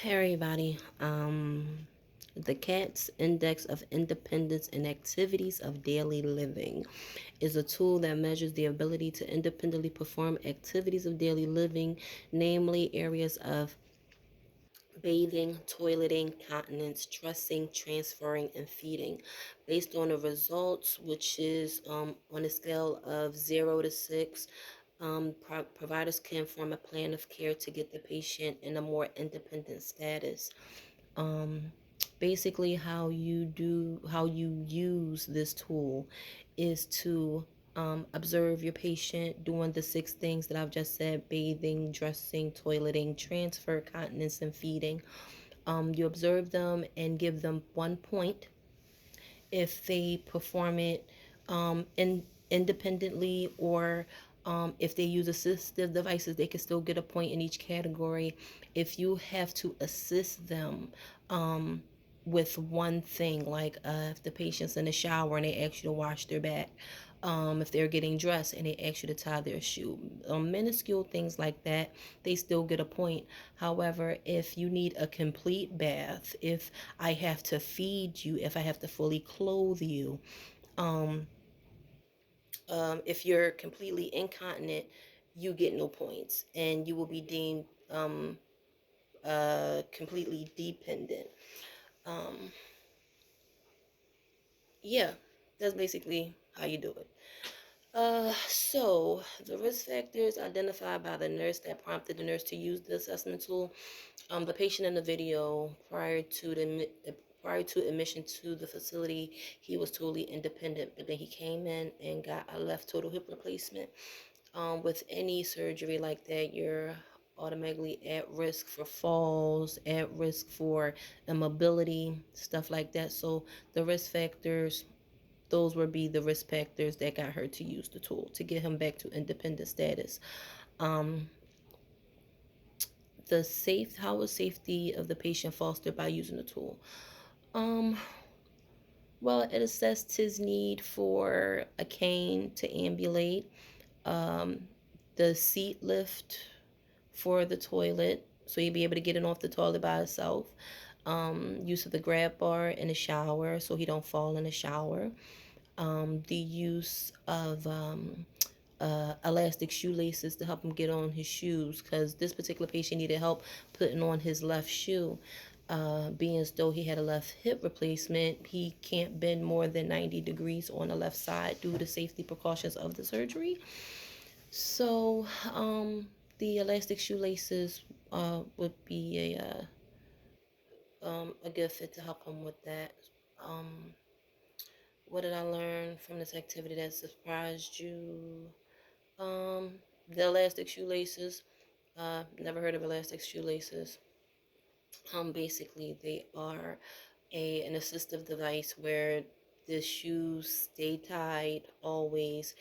Hey everybody. The CATS Index of Independence and Activities of Daily Living is a tool that measures the ability to independently perform activities of daily living, namely areas of bathing, toileting, continence, dressing, transferring, and feeding. Based on the results, which is on a scale of 0 to 6, providers can form a plan of care to get the patient in a more independent status. um, Basically how you use this tool is to observe your patient doing the 6 things that I've just said: bathing, dressing, toileting, transfer, continence, and feeding. You observe them and give them 1 point if they perform it independently, or if they use assistive devices, they can still get a point in each category. If you have to assist them with one thing, like if the patient's in the shower and they ask you to wash their back, if they're getting dressed and they ask you to tie their shoe, minuscule things like that, they still get a point. However, if you need a complete bath, if I have to feed you, if I have to fully clothe you, um, if you're completely incontinent, you get no points and you will be deemed completely dependent. Um, yeah, that's basically how you do it. So the risk factors identified by the nurse that prompted the nurse to use the assessment tool. The patient in the video, prior to admission to the facility, he was totally independent, but then he came in and got a left total hip replacement. With any surgery like that, you're automatically at risk for falls, at risk for immobility, stuff like that. So the risk factors, those would be the risk factors that got her to use the tool to get him back to independent status. Um, how is safety of the patient fostered by using the tool? Um, well, it assessed his need for a cane to ambulate, um, the seat lift for the toilet, so he'd be able to get in off the toilet by himself. Use of the grab bar in the shower so he don't fall in the shower. The use of elastic shoelaces to help him get on his shoes, because this particular patient needed help putting on his left shoe. Being as though he had a left hip replacement, he can't bend more than 90 degrees on the left side due to safety precautions of the surgery. So, the elastic shoelaces would be a good fit to help him with that. Um, what did I learn from this activity that surprised you? Um, the elastic shoelaces. Never heard of elastic shoelaces. Basically, they are an assistive device where the shoes stay tied always,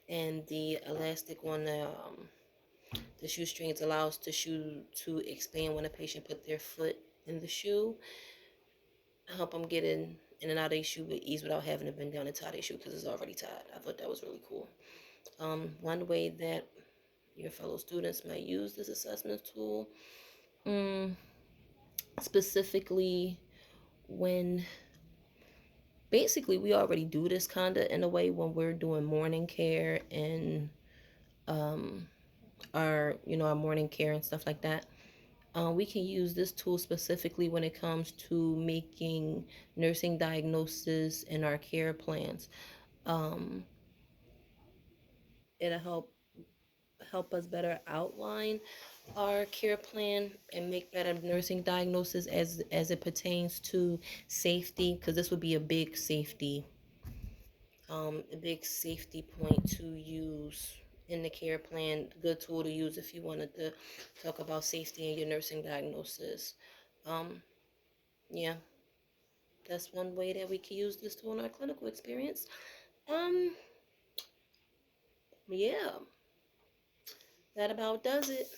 and the elastic on the shoestrings allows the shoe to expand when a patient put their foot in the shoe, help them get in and out of their shoe with ease without having to bend down and tie their shoe because it's already tied. I thought that was really cool. One way that your fellow students might use this assessment tool, mm, specifically when basically we already do this kind of in a way when we're doing morning care and um, our morning care and stuff like that. We can use this tool specifically when it comes to making nursing diagnosis in our care plans. Um, it'll help us better outline our care plan and make better nursing diagnosis as it pertains to safety, because this would be a big safety point to use in the care plan. Good tool to use if you wanted to talk about safety in your nursing diagnosis. Um, yeah, that's one way that we can use this tool in our clinical experience. Um, yeah, that about does it.